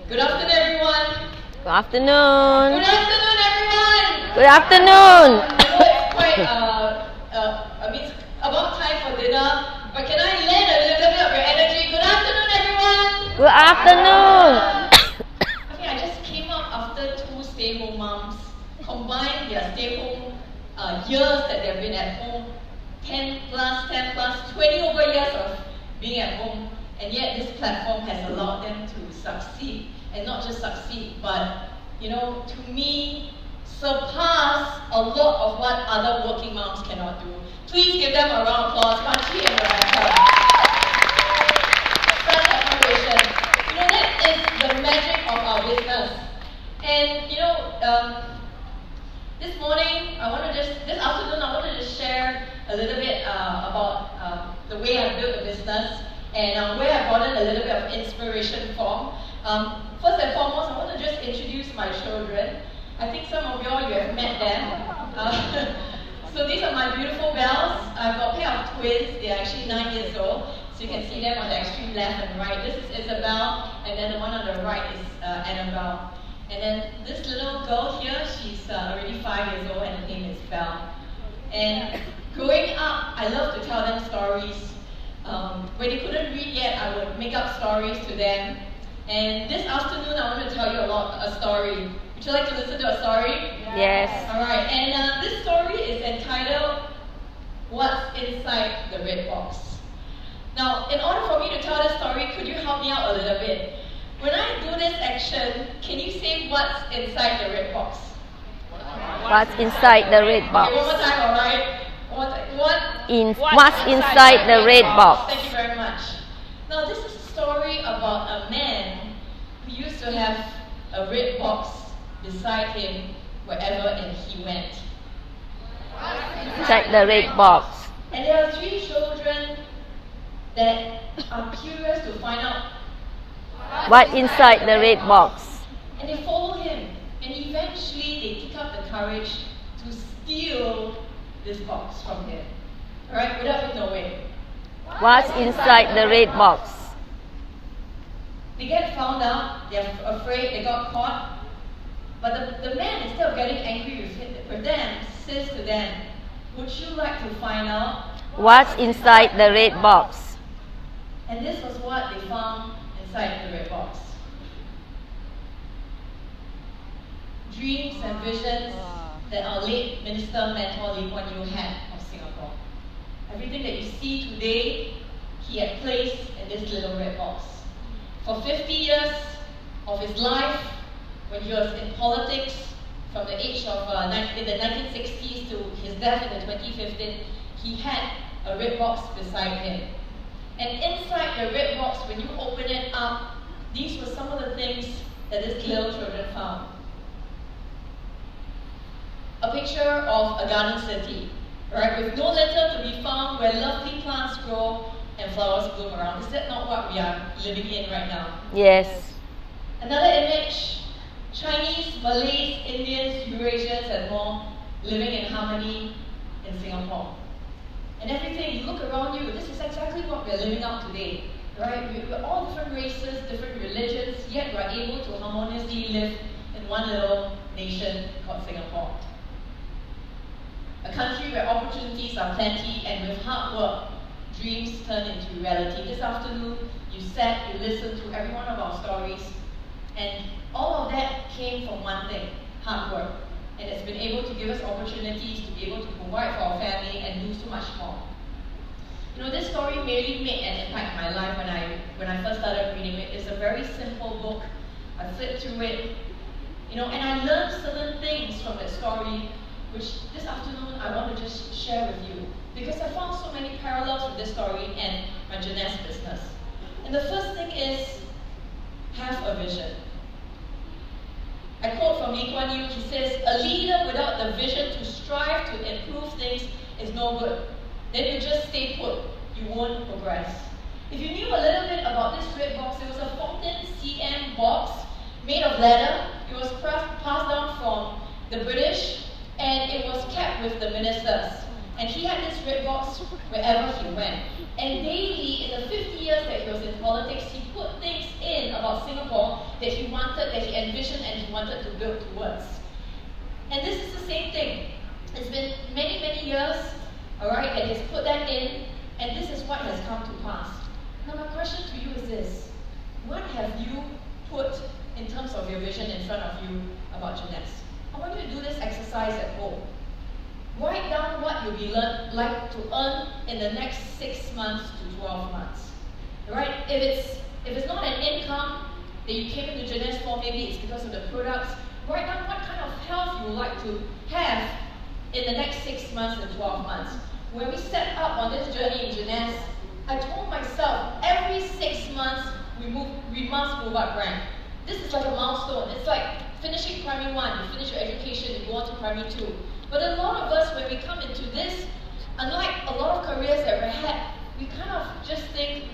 Good afternoon, everyone. Good afternoon. Good afternoon, everyone. Good afternoon. I know it's quite it's about time for dinner, but can I lend a little bit of your energy? Good afternoon, everyone. Good afternoon. Okay, I just came up after 2 stay-home moms, combined their stay-home years that they've been at home, 10 plus, 20 over years of being at home, and yet this platform has allowed them to succeed, and not just succeed, but, to me, surpass a lot of what other working moms cannot do. Please give them a round of applause, Panchi and Rebecca. Such admiration. That is the magic of our business. And, this afternoon, I want to just share a little bit about the way I built the business and where I brought in a little bit of inspiration from. First and foremost, I want to just introduce my children. I think some of you have met them. So these are my beautiful bells. I've got a pair of twins. They're actually 9 years old. So you can see them on the extreme left and right. This is Isabel, and then the one on the right is Annabelle. And then this little girl here, she's already 5 years old, and her name is Belle. And growing up, I love to tell them stories. When they couldn't read yet, I would make up stories to them. And this afternoon, I want to tell you a story. Would you like to listen to a story? Yes. All right. And this story is entitled, What's Inside the Red Box? Now, in order for me to tell this story, could you help me out a little bit? When I do this action, can you say what's inside the red box? What's inside the red box? Okay, one more time, all right? What's inside the red box? Thank you very much. Now, this is a story about a man who used to have a red box beside him wherever he went. Inside the red box. And there are 3 children that are curious to find out What's inside the red box? And they follow him. And eventually they pick up the courage to steal this box from him. Alright, without him knowing. What's inside the red box? They get found out, they're afraid, they got caught. But the man, instead of getting angry with them, says to them, would you like to find out What's inside the red box? And this was what they found inside the red box. Dreams and visions that our late minister mentor Jean Kuan had of Singapore. Everything that you see today, he had placed in this little red box. For 50 years of his life, when he was in politics, from the age of in the 1960s to his death in the 2015, he had a red box beside him. And inside the red box, when you open it up, these were some of the things that these little children found. A picture of a garden city, right, with no litter to be found, where lovely plants grow and flowers bloom around. Is that not what we are living in right now? Yes. Another image, Chinese, Malays, Indians, Eurasians, and more living in harmony in Singapore. And everything, you look around you, this is exactly what we're living out today. Right? We're all different races, different religions, yet we're able to harmoniously live in one little nation called Singapore. A country where opportunities are plenty, and with hard work, dreams turn into reality. This afternoon, you sat, you listened to every one of our stories, and all of that came from one thing, hard work. And it's been able to give us opportunities to be able to provide for our family and do so much more. This story really made an impact in my life when I first started reading it. It's a very simple book. I flipped through it, and I learned certain things from that story, which this afternoon I want to just share with you, because I found so many parallels with this story and my Jeunesse business. And the first thing is, have a vision. I quote from Jean Kuan, he says, a leader without the vision to strive to improve things is no good. Then you just stay put. You won't progress. If you knew a little bit about this red box, it was a 14 cm box made of leather. It was passed down from the British, and it was kept with the ministers. And he had this red box wherever he went. And daily, in the 50 years that he was in politics, he put things in about Singapore that he wanted, that he envisioned and he wanted to build towards. And this is the same thing. It's been many, many years, alright, that he's put that in, and this is what has come to pass. Now my question to you is this: what have you put in terms of your vision in front of you about Jeunesse? I want you to do this exercise at home. Write down what you'll be like to earn in the next 6 months to 12 months. Right? If it's not an income that you came into Jeunesse for, maybe it's because of the products. Write down what kind of health you would like to have in the next 6 months and 12 months. When we set up on this journey in Jeunesse, I told myself every 6 months we must move up rank. This is like a milestone. It's like finishing primary 1, you finish your education, you go on to primary 2. But a lot of us, when we come into this, unlike a lot of careers that we had, we kind of just think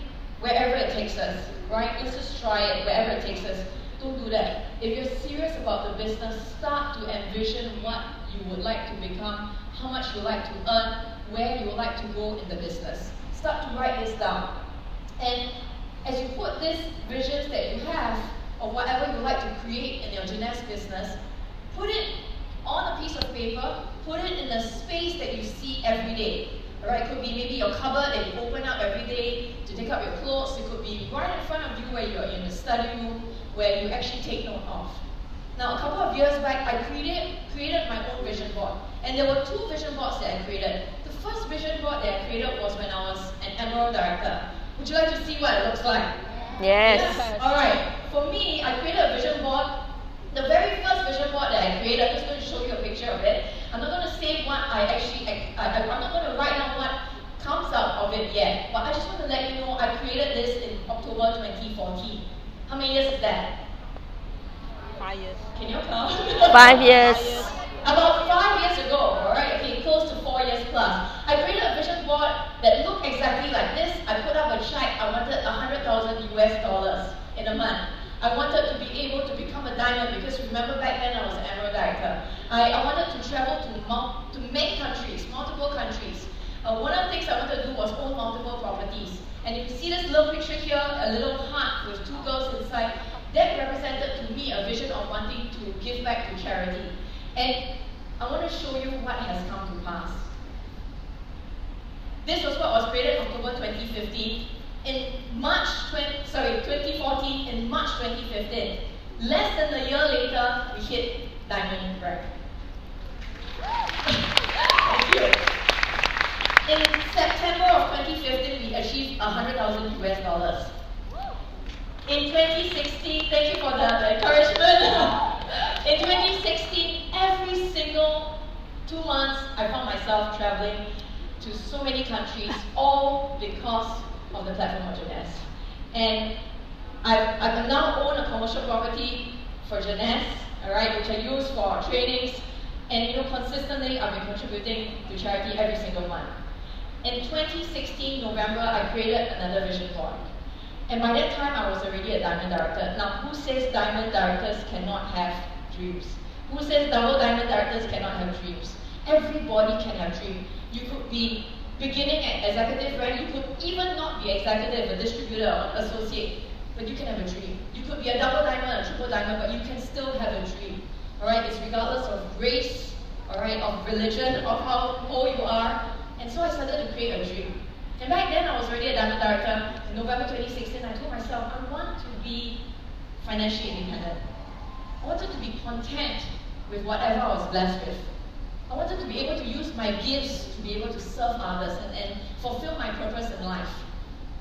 wherever it takes us, right? Let's just try it wherever it takes us. Don't do that. If you're serious about the business, start to envision what you would like to become, how much you would like to earn, where you would like to go in the business. Start to write this down. And as you put these visions that you have, or whatever you like to create in your Jeunesse business, put it on a piece of paper, put it in a space that you see every day. Alright, it could be maybe your cupboard that you open up every day to take out your clothes. It could be right in front of you where you're in the study room, where you actually take note of. Now, a couple of years back, I created my own vision board. And there were 2 vision boards that I created. The first vision board that I created was when I was an Emerald Director. Would you like to see what it looks like? Yes. Alright, for me, I created a vision board. The very first vision board that I created, I'm just going to show you a picture of it. I'm not going to say what I'm not going to write down what comes out of it yet, but I just want to let you know I created this in October 2014. How many years is that? 5 years. Can you count? 5 years. About 5 years ago, alright, okay, close to 4 years plus. I created a vision board that looked exactly like this. I put up a check. I wanted $100,000 US in a month. I wanted to be able to become a diamond because remember back then I was an Emerald Director. I wanted to travel to many countries, multiple countries. One of the things I wanted to do was own multiple properties. And if you see this little picture here, a little heart with 2 girls inside, that represented to me a vision of wanting to give back to charity. And I want to show you what has come to pass. This was what was created in October 2015. In 2014, in March 2015, less than a year later, we hit diamond rank. Thank you. In September of 2015, we achieved $100,000 US. In 2016, thank you for the encouragement. In 2016, every single 2 months, I found myself traveling to so many countries, all because of the platform of Jeunesse. And I now own a commercial property for Jeunesse, alright, which I use for trainings, and consistently I've been contributing to charity every single month. In 2016 November, I created another vision board. And by that time, I was already a diamond director. Now, who says diamond directors cannot have dreams? Who says double diamond directors cannot have dreams? Everybody can have dreams. You could be beginning at executive rank, you could even not be executive, a distributor or an associate, but you can have a dream. You could be a double diamond, a triple diamond, but you can still have a dream. Alright, it's regardless of race, alright, of religion, of how old you are. And so I started to create a dream. And back then I was already a diamond director. In November 2016, I told myself I want to be financially independent. I wanted to be content with whatever I was blessed with. I wanted to be able to use my gifts to be able to serve others and fulfill my purpose in life.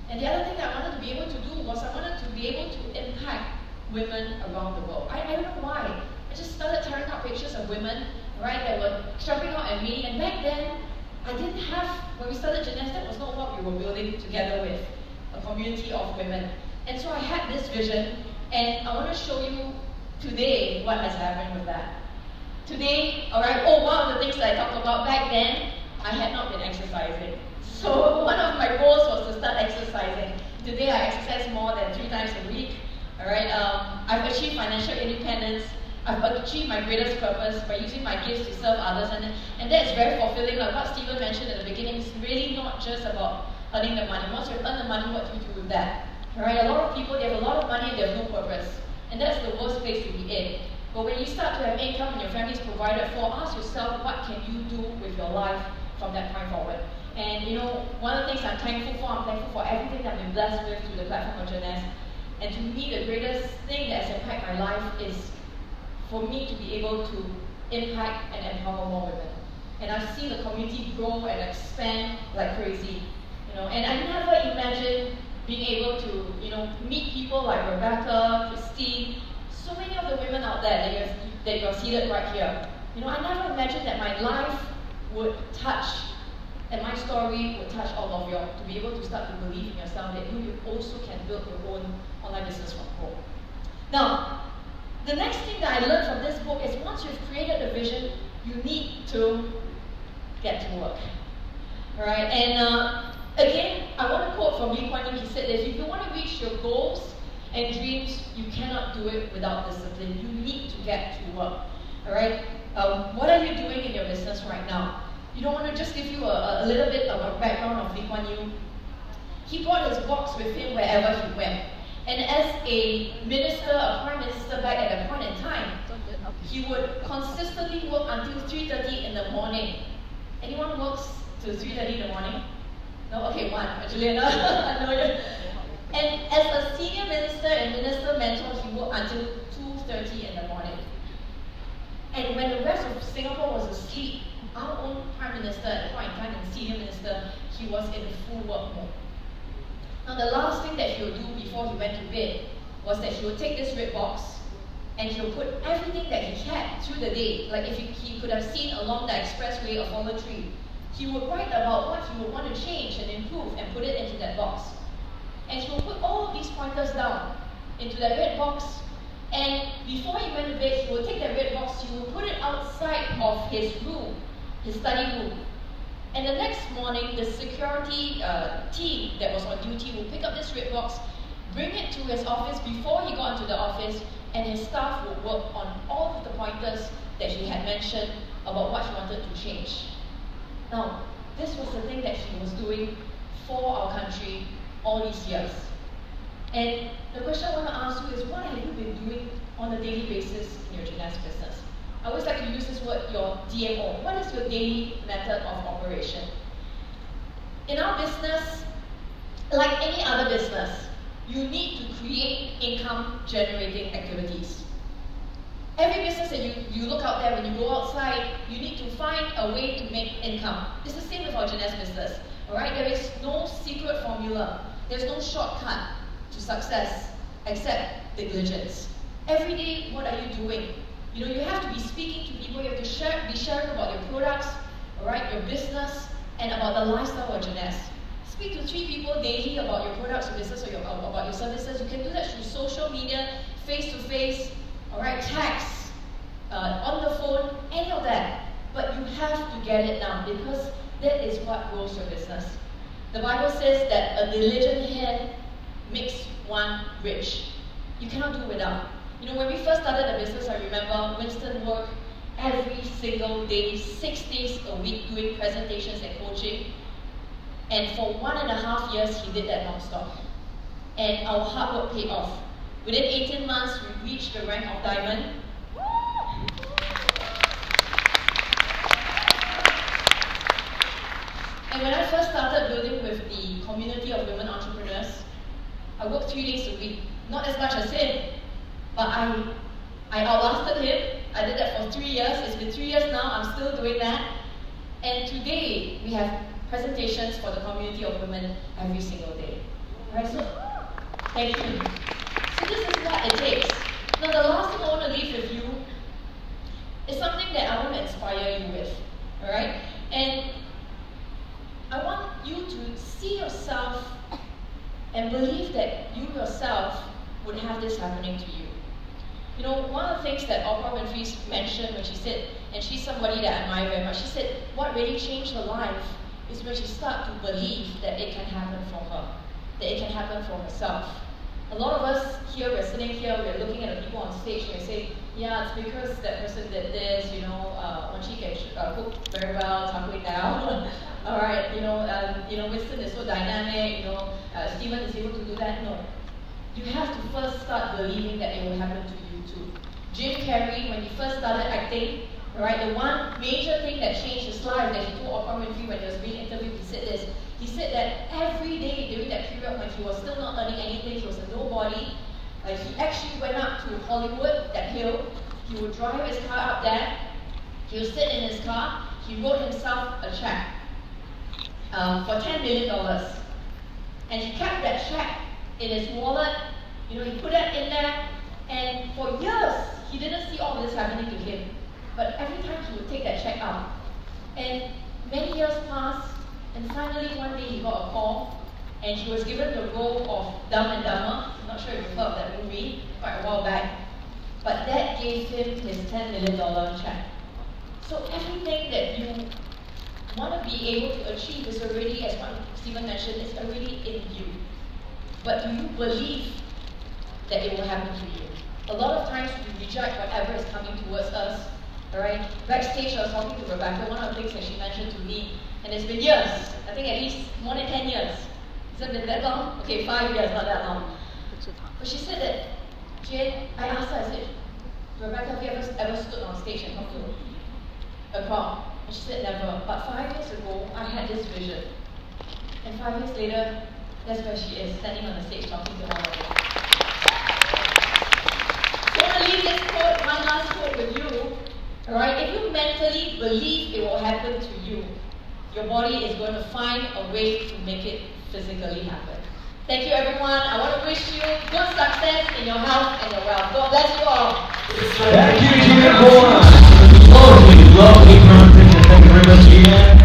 And the other thing that I wanted to be able to do was I wanted to be able to impact women around the world. I don't know why. I just started tearing out pictures of women, right, that were jumping out at me. And back then, I didn't have, when we started Jeunesse, that was not what we were building together with, a community of women. And so I had this vision, and I want to show you today what has happened with that. Today, alright, one of the things that I talked about back then, I had not been exercising. So one of my goals was to start exercising. Today I exercise more than 3 times a week. Alright, I've achieved financial independence. I've achieved my greatest purpose by using my gifts to serve others, and that's very fulfilling. Like what Stephen mentioned at the beginning, it's really not just about earning the money. Once you've earned the money, what do you do with that? Alright, a lot of people, they have a lot of money and they have no purpose. And that's the worst place to be in. But when you start to have income and your family is provided for, ask yourself, what can you do with your life from that point forward? And one of the things I'm thankful for everything that I've been blessed with through the platform of Jeunesse. And to me, the greatest thing that has impacted my life is for me to be able to impact and empower more women. And I've seen the community grow and expand like crazy. And I never imagined being able to, meet people like Rebecca, Christine, so many of the women out there that you're seated right here. I never imagined that my life would touch, and my story would touch all of you, to be able to start to believe in yourself that you also can build your own online business from home. Now, the next thing that I learned from this book is once you've created a vision, you need to get to work. Alright, and again, I want to quote from Jean Kuan. He said this: if you want to reach your goals and dreams, you cannot do it without discipline. You need to get to work. Alright, what are you doing in your business right now? You don't want to just give you a little bit of a background of Lee Kuan Yew. He brought his box with him wherever he went. And as a minister, a prime minister back at that point in time, he would consistently work until 3:30 in the morning. Anyone works till 3:30 in the morning? No? Okay, one. Juliana, I know you. And as a senior minister and minister mentor, he worked until 2:30 in the morning. And when the rest of Singapore was asleep, our own prime minister at the point in time and senior minister, he was in full work mode. Now the last thing that he would do before he went to bed was that he would take this red box and he would put everything that he had through the day, like if he could have seen along the expressway a fallen tree, he would write about what he would want to change and improve and put it into that box. And he would put all of these pointers down into that red box, and before he went to bed, he would take that red box, he would put it outside of his room, his study room. And the next morning, the security team that was on duty would pick up this red box, bring it to his office before he got into the office, and his staff would work on all of the pointers that he had mentioned about what he wanted to change. Now, this was the thing that he was doing for our country all these years. And the question I want to ask you is, what have you been doing on a daily basis in your Jeunesse business? I always like to use this word, your DMO. What is your daily method of operation? In our business, like any other business, you need to create income generating activities. Every business that you look out there, when you go outside, you need to find a way to make income. It's the same with our Jeunesse business. Alright, there is no secret formula. There's no shortcut to success except diligence. Every day, what are you doing? You have to be speaking to people, you have to be sharing about your products, alright, your business, and about the lifestyle of Jeunesse. Speak to 3 people daily about your products, your business, or about your services. You can do that through social media, face-to-face, alright, text, on the phone, any of that. But you have to get it down, because that is what grows your business. The Bible says that a diligent hand makes one rich. You cannot do without. When we first started the business, I remember Winston worked every single day, 6 days a week, doing presentations and coaching. And for 1.5 years, he did that non-stop. And our hard work paid off. Within 18 months, we reached the rank of diamond. And when I first started building with the community of women entrepreneurs, I worked 3 days a week. Not as much as him, but I outlasted him. I did that for 3 years. It's been 3 years now. I'm still doing that. And today, we have presentations for the community of women every single day. Right? So, thank you. So this is what it takes. Now, the last thing I want to leave with you is something that I want to inspire you with. Alright? And I want you to see yourself and believe that you yourself would have this happening to you. One of the things that Oprah Winfrey mentioned when she said, and she's somebody that I admire very much, she said what really changed her life is when she started to believe that it can happen for her, that it can happen for herself. A lot of us here, we're sitting here, we're looking at the people on stage and we say, yeah, it's because that person did this, when she can cook very well, char down. Alright, Winston is so dynamic, Stephen is able to do that. No. you have to first start believing that it will happen to you too. Jim Carrey, when he first started acting, right, the one major thing that changed his life that he told Oprah Winfrey when he was being interviewed, he said this. He said that every day during that period when he was still not earning anything, he was a nobody, he actually went up to Hollywood, that hill. He would drive his car up there. He would sit in his car. He wrote himself a check for $10 million. And he kept that check in his wallet. He put that in there. And for years, he didn't see all this happening to him. But every time he would take that check out. And many years passed. And finally, one day he got a call. And he was given the role of Dumb and Dumber. I'm not sure if you've heard of that movie, quite a while back. But that gave him his $10 million check. So everything that you want to be able to achieve is already, as what Stephen mentioned, it's already in you. But do you believe that it will happen to you? A lot of times we reject whatever is coming towards us. Alright? Backstage I was talking to Rebecca, one of the things that she mentioned to me, and it's been years, I think at least more than 10 years. Has it been that long? Okay, 5 years, not that long. But she said that, Jane, I asked her, I said, Rebecca, have you ever stood on stage and talked to a crowd? And she said, never. But 5 years ago, I had this vision. And 5 years later, that's where she is, standing on the stage talking to all of us. So I'm going to leave this quote, one last quote with you. Alright, if you mentally believe it will happen to you, your body is going to find a way to make it physically happen. Thank you, everyone. I want to wish you good success in your health and your wealth. God bless you all. Thank you, Jean Kuan. Lovely, lovely presentation. Thank you very much, Jean.